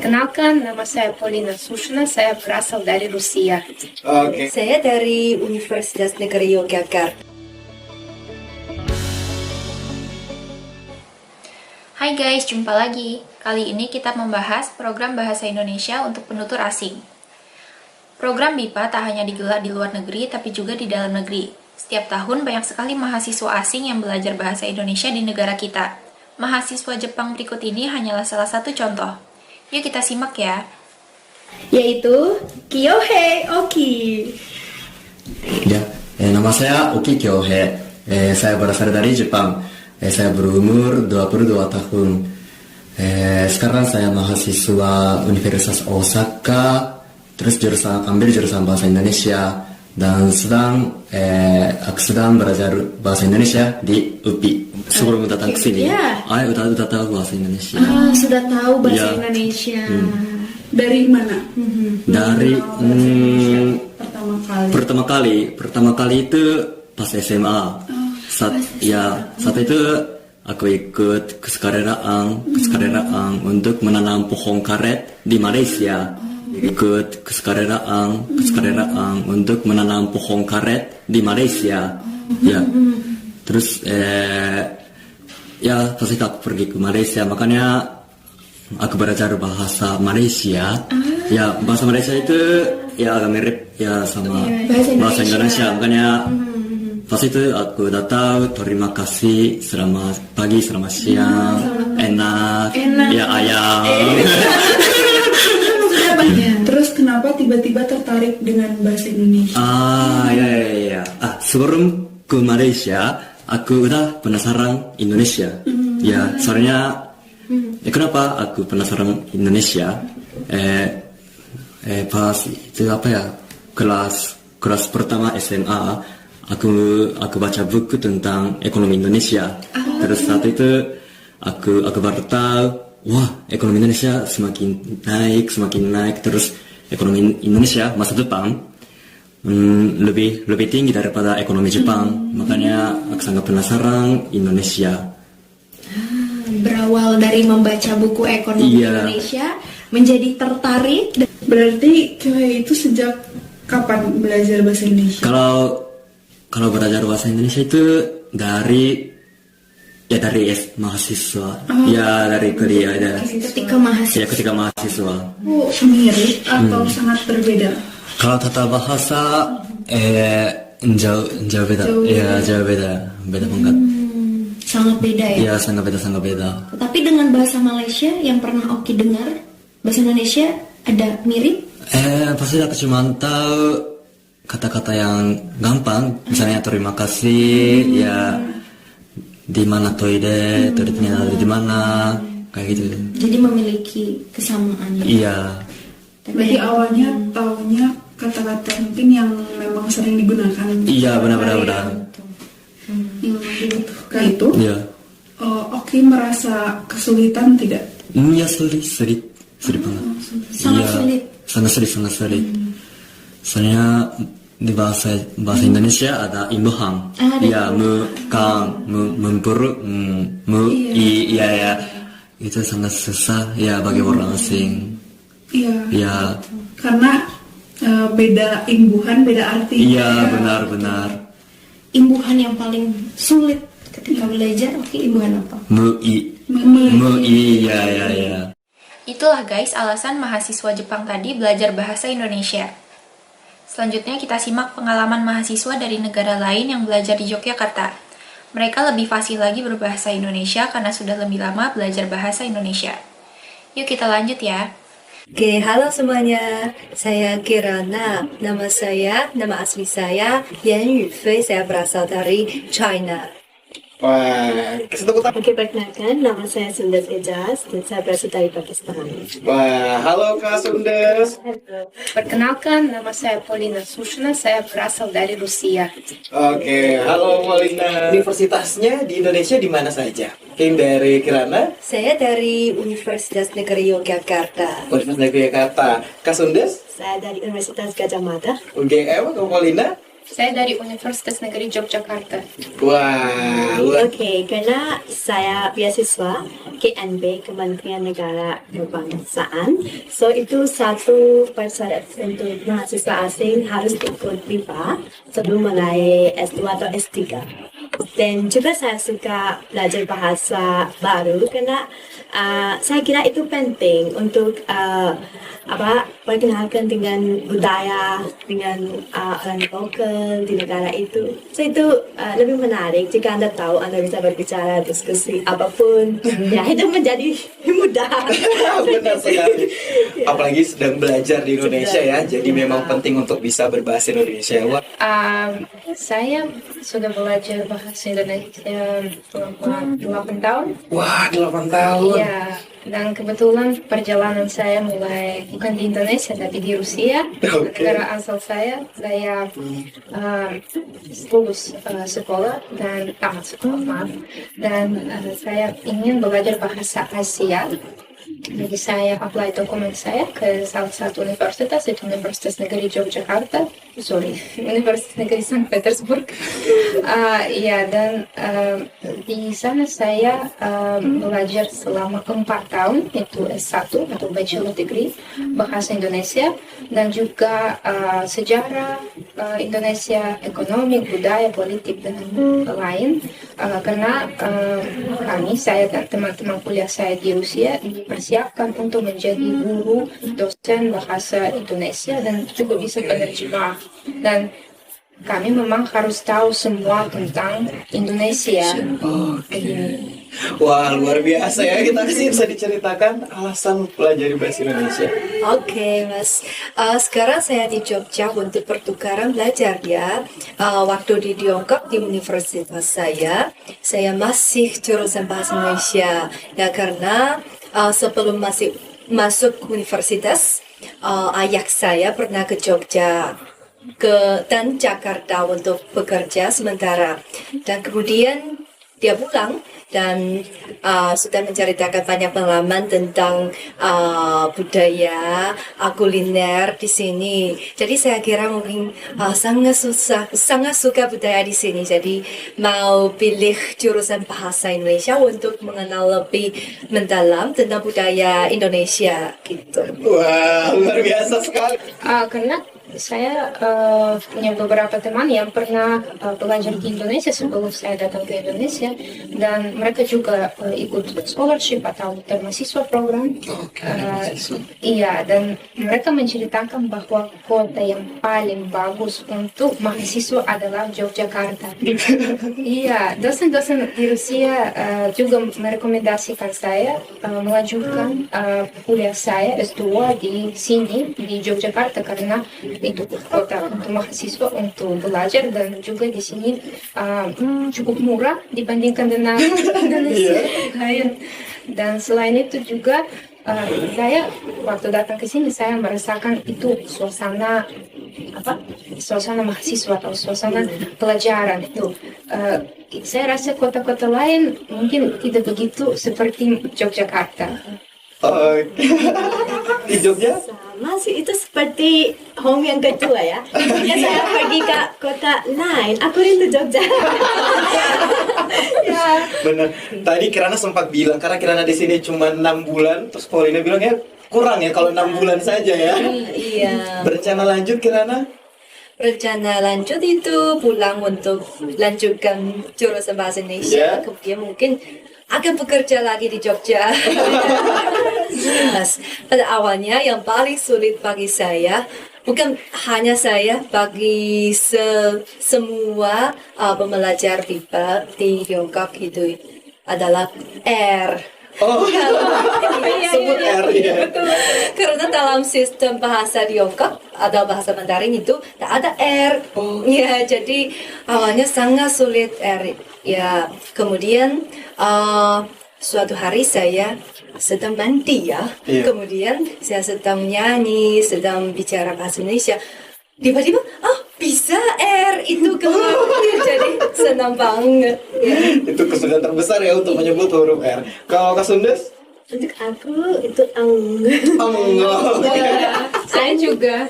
Perkenalkan, nama saya Polina Sushna, saya berasal dari Rusia. Oke. Saya dari Universitas Negeri Yogyakarta. Hai guys, jumpa lagi. Kali ini kita membahas program Bahasa Indonesia untuk penutur asing. Program BIPA tak hanya digelar di luar negeri, tapi juga di dalam negeri. Setiap tahun banyak sekali mahasiswa asing yang belajar bahasa Indonesia di negara kita. Mahasiswa Jepang berikut ini hanyalah salah satu contoh. Yuk kita simak ya. Yaitu Kyohei Oki. Ya, nama saya Oki Kyohei. Saya berasal dari Jepang. Saya berumur 22 tahun. Sekarang saya mahasiswa Universitas Osaka. Terus ambil jurusan bahasa Indonesia. Dan aku sedang belajar bahasa Indonesia di UPI. Sebelum datang ke sini, udah tahu bahasa Indonesia. Sudah tahu bahasa Ya. Indonesia. Dari mana? Dari Pertama kali. pertama kali itu pas SMA. Saat itu aku ikut kesukarelaan untuk menanam pohon karet di Malaysia. Ikut kesukarelaan untuk menanam pohon karet di Malaysia. Ya. Terus pas itu aku pergi ke Malaysia, makanya aku belajar bahasa Malaysia. Ya, bahasa Malaysia itu ya agak mirip ya sama bahasa Indonesia. Makanya pas itu aku udah tahu terima kasih, selamat pagi, selamat siang, enak. Ya ayam. Terus kenapa tiba-tiba tertarik dengan bahasa Indonesia? Ya. Sebelum ke Malaysia, aku udah penasaran Indonesia. Ya, soalnya kenapa aku penasaran Indonesia? Pas itu kelas pertama SMA, aku baca buku tentang ekonomi Indonesia. Terus saat itu aku baru tahu, wah, ekonomi Indonesia semakin naik. Terus ekonomi Indonesia masa depan lebih tinggi daripada ekonomi Jepang. Makanya aku sangat penasaran Indonesia. Berawal dari membaca buku ekonomi Indonesia, menjadi tertarik. Berarti Kyohei itu sejak kapan belajar bahasa Indonesia? Kalau belajar bahasa Indonesia itu dari mahasiswa. Dari kuliah. Ketika mahasiswa. Ya, ketika mahasiswa. Mirip atau sangat berbeda? Kalau tata bahasa jauh beda. Jauh beda banget. Sangat beda ya? Iya, sangat beda. Tapi dengan bahasa Malaysia yang pernah Oki dengar, bahasa Indonesia ada mirip? Pasti aku cuma tahu kata-kata yang gampang, misalnya terima kasih, ya di mana toiletnya ada di mana, kayak gitu. Jadi memiliki kesamaan. Iya. Berarti awalnya taunya kata-kata mungkin yang memang sering digunakan. Iya, benar. Yang dibutuhkan itu. Iya. Oki merasa kesulitan tidak? Iya, sulit banget. Sangat sulit. Sangat sulit. Soalnya di bahasa Indonesia ada imbuhan. Ya, memburuk, iya. Itu sangat susah ya bagi orang asing. Iya. Ya. Karena beda imbuhan, beda arti. Iya, benar. Imbuhan yang paling sulit ketika belajar, Oki, imbuhan apa? Iya. Itulah guys alasan mahasiswa Jepang tadi belajar bahasa Indonesia. Selanjutnya kita simak pengalaman mahasiswa dari negara lain yang belajar di Yogyakarta. Mereka lebih fasih lagi berbahasa Indonesia karena sudah lebih lama belajar bahasa Indonesia. Yuk kita lanjut ya. Oke, halo semuanya. Saya Kirana. Nama asli saya Yan Yufei. Saya berasal dari China. Wah, kasih tepuk tangan. Oke, perkenalkan, nama saya Sundes Ejaz dan saya berasal dari Pakistan. Wah, halo Kak Sundes. Perkenalkan, nama saya Polina Sushna, saya berasal dari Rusia. Oke, halo Malina. Universitasnya di Indonesia di mana saja? Mungkin dari Kirana? Saya dari Universitas Negeri Yogyakarta. Universitas Negeri Jakarta. Kak Sundes? Saya dari Universitas Gajah Mada. UGM, Kak Malina? Saya dari Universitas Negeri Yogyakarta. Wah, luar. Oke, karena saya beasiswa KNB, Kementerian Negara Kebangsaan. So, itu satu persyarat untuk mahasiswa asing harus ikut BIPA sebelum mulai S2 atau S3. Dan juga saya suka belajar bahasa baru karena saya kira itu penting untuk perkenalkan dengan budaya, dengan orang lokal di negara itu. So itu lebih menarik jika Anda tahu Anda bisa berbicara, diskusi apapun. Ya, itu menjadi mudah. Benar sekali. Apalagi sedang belajar di Indonesia ya, jadi memang penting untuk bisa berbahasa Indonesia. Wah. Saya sudah belajar bahasa Indonesia selama 8 tahun. Wah, 8 tahun. Iya, dan kebetulan perjalanan saya mulai bukan di Indonesia tapi di Rusia. Negara asal saya lulus sekolah dan tamat sekolah, maaf. Dan saya ingin belajar bahasa Asia. Jadi saya apply dokumen saya ke salah satu universitas, itu Universitas Negeri Yogyakarta, Universitas Negeri Sankt Petersburg. Dan di sana saya belajar selama 4 tahun, itu S1 atau Bachelor Degree Bahasa Indonesia, dan juga sejarah Indonesia, ekonomi, budaya, politik, dan lain. Karena saya dan teman-teman kuliah saya di Rusia dipersiapkan untuk menjadi guru dosen bahasa Indonesia dan juga bisa penerjemah. Dan kami memang harus tahu semua tentang Indonesia. Wah, luar biasa ya. Kita sih bisa diceritakan alasan pelajari bahasa Indonesia. Oke, Mas. Sekarang saya di Jogja untuk pertukaran belajar ya. Waktu di Tiongkok di universitas saya masih jurusan bahasa Indonesia. Ya karena sebelum masuk universitas, ayah saya pernah ke Jogja dan Jakarta untuk bekerja sementara. Dan kemudian dia pulang dan sudah menceritakan banyak pengalaman tentang budaya, kuliner di sini. Jadi saya kira mungkin sangat suka budaya di sini. Jadi mau pilih jurusan bahasa Indonesia untuk mengenal lebih mendalam tentang budaya Indonesia gitu. Wah, luar biasa sekali. Karena saya punya beberapa teman yang pernah belajar di Indonesia sebelum saya datang ke Indonesia, dan mereka juga ikut scholarship atau mahasiswa program. Iya, dan mereka menceritakan bahwa kota yang paling bagus untuk mahasiswa adalah Yogyakarta. Iya, dosen-dosen di Rusia juga merekomendasikan saya melanjutkan kuliah saya S2 di sini di Yogyakarta karena itu kota untuk mahasiswa untuk belajar, dan juga di sini cukup murah dibandingkan dengan Indonesia. Dan selain itu juga saya waktu datang ke sini saya merasakan itu suasana mahasiswa atau suasana pelajaran itu. Saya rasa kota-kota lain mungkin tidak begitu seperti Yogyakarta. Di Jogja? Sama sih, itu seperti home yang kedua ya. Ketika saya pergi ke kota lain, aku rindu Jogja. Ya. Bener. Tadi Kirana sempat bilang karena Kirana di sini cuma 6 bulan, terus Paulina bilang ya kurang ya kalau 6 bulan saja ya. Iya. Berencana lanjut Kirana? Rencana lanjut itu pulang untuk lanjutkan jurusan bahasa Indonesia. Kemudian mungkin akan bekerja lagi di Jogja. Mas, pada awalnya yang paling sulit bagi saya, bukan hanya saya, bagi semua pembelajar BIPA di Tiongkok itu adalah R. Sebut R ya. Karena dalam sistem bahasa Tiongkok atau bahasa Mandarin itu tak ada R. Ya, jadi awalnya sangat sulit R. Ya, kemudian suatu hari saya sedang mandi ya. Kemudian saya sedang nyanyi, sedang bicara bahasa Indonesia. Tiba-tiba, bisa R itu keluar. Jadi senang banget. Ya. Itu kesulitan terbesar ya untuk menyebut huruf R. Kalau Kak Sundes? Untuk aku itu Enggak. Saya juga.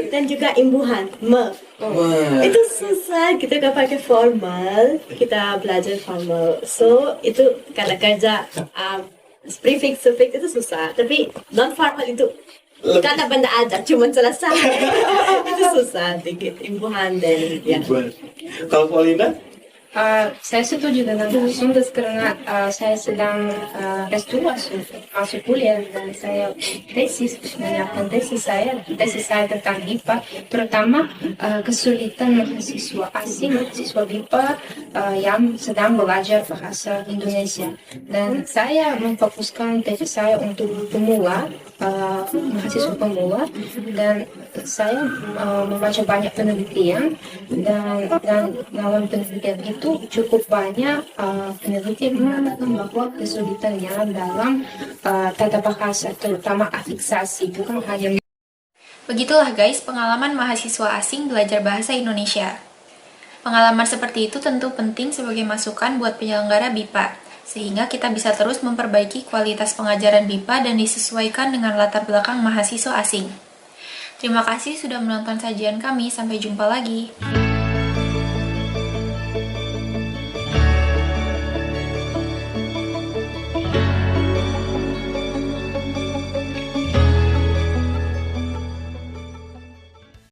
Dan juga imbuhan me. Wah. Itu susah, kita nggak pakai formal, kita belajar formal. So itu karena kerja prefix suffix itu susah, tapi non formal itu kata benda aja cuman selesai. Itu susah dikit imbuhan dan ya. Kalau Paulina? Saya setuju dengan Sundus karena saya sedang S2 masuk kuliah dan saya menyiapkan tesis saya tentang BIPA, terutama kesulitan mahasiswa asing, mahasiswa BIPA yang sedang belajar bahasa Indonesia. Dan saya memfokuskan tesis saya untuk pemula, mahasiswa pemula, dan saya membaca banyak penelitian dan dalam penelitian itu cukup banyak peneliti mengatakan bahwa kesulitannya dalam tata bahasa, terutama afiksasi, bukan hanya. Begitulah guys pengalaman mahasiswa asing belajar bahasa Indonesia. Pengalaman seperti itu tentu penting sebagai masukan buat penyelenggara BIPA, sehingga kita bisa terus memperbaiki kualitas pengajaran BIPA dan disesuaikan dengan latar belakang mahasiswa asing. Terima kasih sudah menonton sajian kami, sampai jumpa lagi.